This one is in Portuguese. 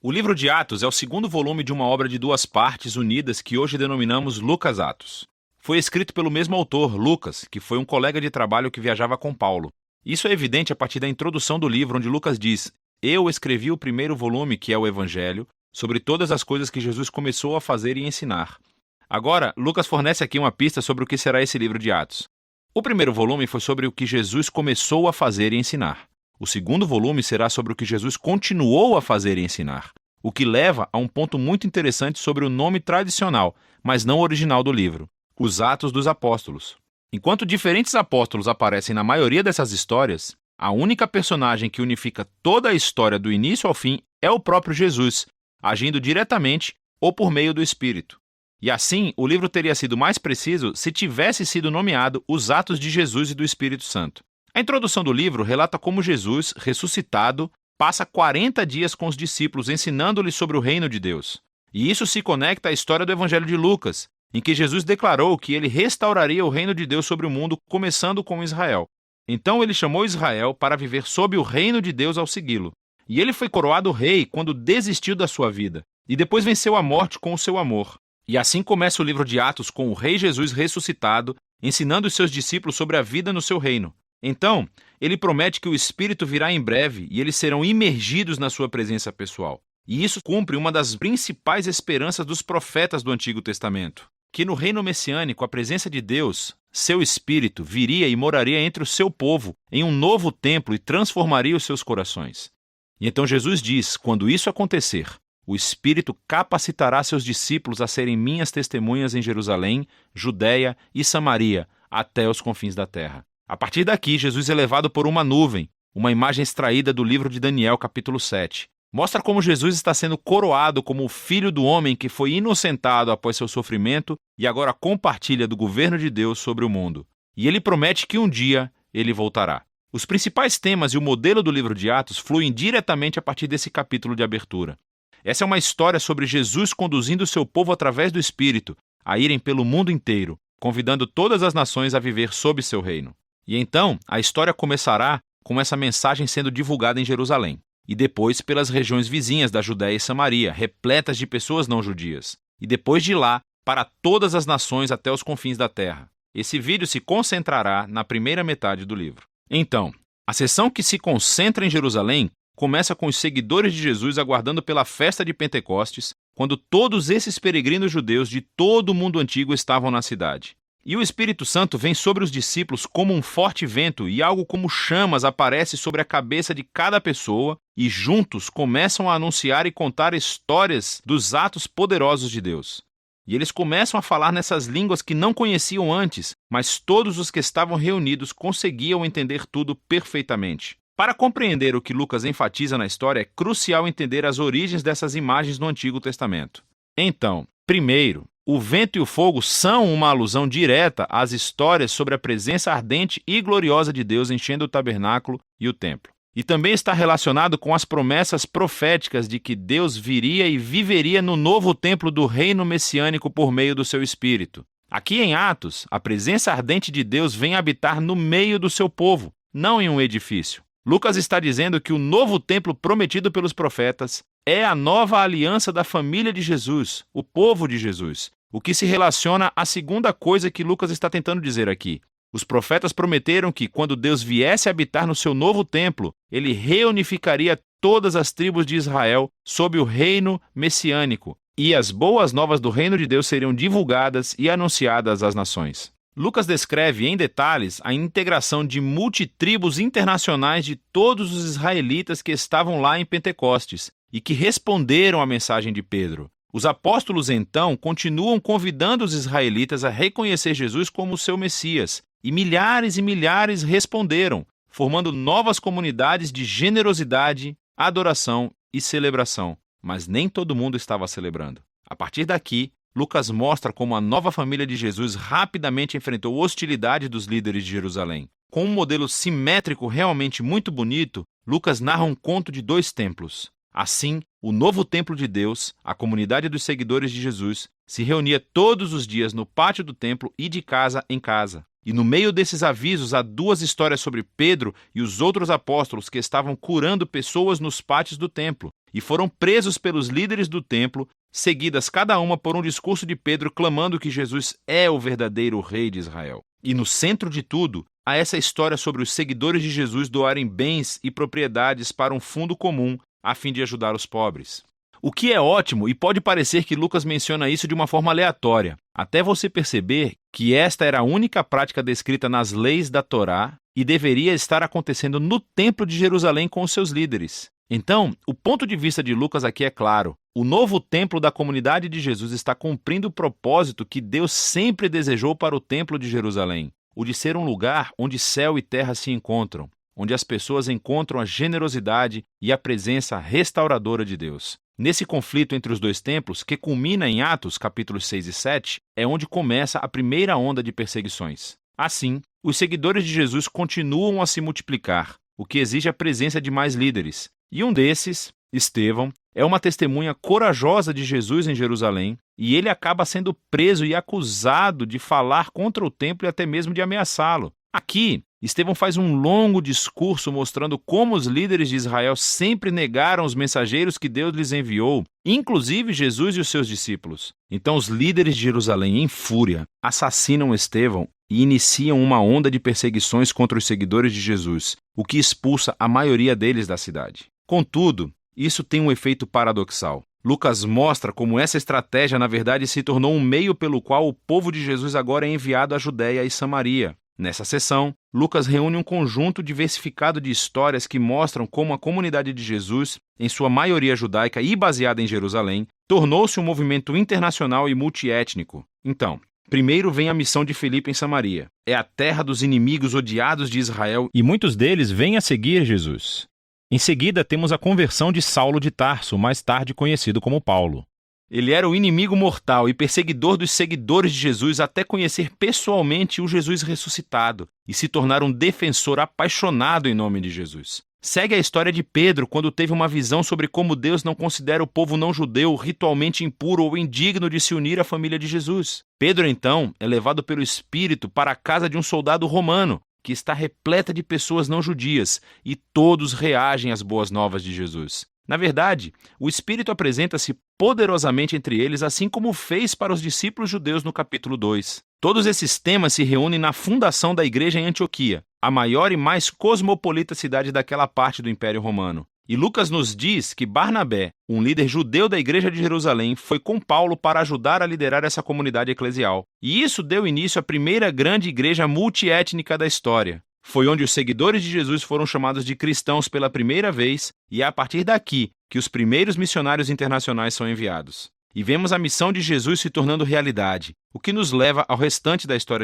O livro de Atos é o segundo volume de uma obra de duas partes unidas que hoje denominamos Lucas Atos. Foi escrito pelo mesmo autor, Lucas, que foi um colega de trabalho que viajava com Paulo. Isso é evidente a partir da introdução do livro, onde Lucas diz: "Eu escrevi o primeiro volume, que é o Evangelho, sobre todas as coisas que Jesus começou a fazer e ensinar." Agora, Lucas fornece aqui uma pista sobre o que será esse livro de Atos. O primeiro volume foi sobre o que Jesus começou a fazer e ensinar. O segundo volume será sobre o que Jesus continuou a fazer e ensinar, o que leva a um ponto muito interessante sobre o nome tradicional, mas não original do livro: os Atos dos Apóstolos. Enquanto diferentes apóstolos aparecem na maioria dessas histórias, a única personagem que unifica toda a história do início ao fim é o próprio Jesus, agindo diretamente ou por meio do Espírito. E assim, o livro teria sido mais preciso se tivesse sido nomeado Os Atos de Jesus e do Espírito Santo. A introdução do livro relata como Jesus, ressuscitado, passa 40 dias com os discípulos ensinando-lhes sobre o reino de Deus. E isso se conecta à história do Evangelho de Lucas, em que Jesus declarou que ele restauraria o reino de Deus sobre o mundo, começando com Israel. Então ele chamou Israel para viver sob o reino de Deus ao segui-lo. E ele foi coroado rei quando desistiu da sua vida, e depois venceu a morte com o seu amor. E assim começa o livro de Atos com o rei Jesus ressuscitado, ensinando os seus discípulos sobre a vida no seu reino. Então, ele promete que o Espírito virá em breve e eles serão imergidos na sua presença pessoal. E isso cumpre uma das principais esperanças dos profetas do Antigo Testamento: que no reino messiânico a presença de Deus, seu Espírito, viria e moraria entre o seu povo em um novo templo e transformaria os seus corações. E então Jesus diz: quando isso acontecer, o Espírito capacitará seus discípulos a serem minhas testemunhas em Jerusalém, Judeia e Samaria, até os confins da terra. A partir daqui, Jesus é levado por uma nuvem, uma imagem extraída do livro de Daniel, capítulo 7. Mostra como Jesus está sendo coroado como o Filho do Homem que foi inocentado após seu sofrimento e agora compartilha do governo de Deus sobre o mundo. E ele promete que um dia ele voltará. Os principais temas e o modelo do livro de Atos fluem diretamente a partir desse capítulo de abertura. Essa é uma história sobre Jesus conduzindo seu povo através do Espírito a irem pelo mundo inteiro, convidando todas as nações a viver sob seu reino. E então, a história começará com essa mensagem sendo divulgada em Jerusalém, e depois pelas regiões vizinhas da Judéia e Samaria, repletas de pessoas não judias, e depois de lá, para todas as nações até os confins da terra. Esse vídeo se concentrará na primeira metade do livro. Então, a seção que se concentra em Jerusalém começa com os seguidores de Jesus aguardando pela festa de Pentecostes, quando todos esses peregrinos judeus de todo o mundo antigo estavam na cidade. E o Espírito Santo vem sobre os discípulos como um forte vento e algo como chamas aparece sobre a cabeça de cada pessoa e juntos começam a anunciar e contar histórias dos atos poderosos de Deus. E eles começam a falar nessas línguas que não conheciam antes, mas todos os que estavam reunidos conseguiam entender tudo perfeitamente. Para compreender o que Lucas enfatiza na história, é crucial entender as origens dessas imagens no Antigo Testamento. Então, primeiro, o vento e o fogo são uma alusão direta às histórias sobre a presença ardente e gloriosa de Deus enchendo o tabernáculo e o templo. E também está relacionado com as promessas proféticas de que Deus viria e viveria no novo templo do reino messiânico por meio do seu Espírito. Aqui em Atos, a presença ardente de Deus vem habitar no meio do seu povo, não em um edifício. Lucas está dizendo que o novo templo prometido pelos profetas é a nova aliança da família de Jesus, o povo de Jesus, o que se relaciona à segunda coisa que Lucas está tentando dizer aqui. Os profetas prometeram que, quando Deus viesse habitar no seu novo templo, ele reunificaria todas as tribos de Israel sob o reino messiânico, e as boas novas do reino de Deus seriam divulgadas e anunciadas às nações. Lucas descreve em detalhes a integração de multitribos internacionais de todos os israelitas que estavam lá em Pentecostes e que responderam à mensagem de Pedro. Os apóstolos, então, continuam convidando os israelitas a reconhecer Jesus como seu Messias, e milhares responderam, formando novas comunidades de generosidade, adoração e celebração. Mas nem todo mundo estava celebrando. A partir daqui, Lucas mostra como a nova família de Jesus rapidamente enfrentou hostilidade dos líderes de Jerusalém. Com um modelo simétrico realmente muito bonito, Lucas narra um conto de 2 templos. Assim, o novo templo de Deus, a comunidade dos seguidores de Jesus, se reunia todos os dias no pátio do templo e de casa em casa. E no meio desses avisos há 2 histórias sobre Pedro e os outros apóstolos que estavam curando pessoas nos pátios do templo e foram presos pelos líderes do templo, seguidas cada uma por um discurso de Pedro clamando que Jesus é o verdadeiro rei de Israel. E no centro de tudo, há essa história sobre os seguidores de Jesus doarem bens e propriedades para um fundo comum a fim de ajudar os pobres. O que é ótimo, e pode parecer que Lucas menciona isso de uma forma aleatória, até você perceber que esta era a única prática descrita nas leis da Torá e deveria estar acontecendo no Templo de Jerusalém com os seus líderes. Então, o ponto de vista de Lucas aqui é claro. O novo templo da comunidade de Jesus está cumprindo o propósito que Deus sempre desejou para o Templo de Jerusalém, o de ser um lugar onde céu e terra se encontram, onde as pessoas encontram a generosidade e a presença restauradora de Deus. Nesse conflito entre os dois templos, que culmina em Atos, capítulos 6 e 7, é onde começa a primeira onda de perseguições. Assim, os seguidores de Jesus continuam a se multiplicar, o que exige a presença de mais líderes. E um desses, Estevão, é uma testemunha corajosa de Jesus em Jerusalém, e ele acaba sendo preso e acusado de falar contra o templo e até mesmo de ameaçá-lo. Aqui, Estevão faz um longo discurso mostrando como os líderes de Israel sempre negaram os mensageiros que Deus lhes enviou, inclusive Jesus e os seus discípulos. Então os líderes de Jerusalém, em fúria, assassinam Estevão e iniciam uma onda de perseguições contra os seguidores de Jesus, o que expulsa a maioria deles da cidade. Contudo, isso tem um efeito paradoxal. Lucas mostra como essa estratégia, na verdade, se tornou um meio pelo qual o povo de Jesus agora é enviado à Judéia e Samaria. Nessa sessão, Lucas reúne um conjunto diversificado de histórias que mostram como a comunidade de Jesus, em sua maioria judaica e baseada em Jerusalém, tornou-se um movimento internacional e multiétnico. Então, primeiro vem a missão de Filipe em Samaria. É a terra dos inimigos odiados de Israel e muitos deles vêm a seguir Jesus. Em seguida, temos a conversão de Saulo de Tarso, mais tarde conhecido como Paulo. Ele era o inimigo mortal e perseguidor dos seguidores de Jesus até conhecer pessoalmente o Jesus ressuscitado e se tornar um defensor apaixonado em nome de Jesus. Segue a história de Pedro quando teve uma visão sobre como Deus não considera o povo não-judeu ritualmente impuro ou indigno de se unir à família de Jesus. Pedro, então, é levado pelo Espírito para a casa de um soldado romano, que está repleta de pessoas não-judias, e todos reagem às boas novas de Jesus. Na verdade, o Espírito apresenta-se poderosamente entre eles, assim como fez para os discípulos judeus no capítulo 2. Todos esses temas se reúnem na fundação da igreja em Antioquia, a maior e mais cosmopolita cidade daquela parte do Império Romano. E Lucas nos diz que Barnabé, um líder judeu da igreja de Jerusalém, foi com Paulo para ajudar a liderar essa comunidade eclesial. E isso deu início à primeira grande igreja multiétnica da história. Foi onde os seguidores de Jesus foram chamados de cristãos pela primeira vez, e é a partir daqui que os primeiros missionários internacionais são enviados. E vemos a missão de Jesus se tornando realidade, o que nos leva ao restante da história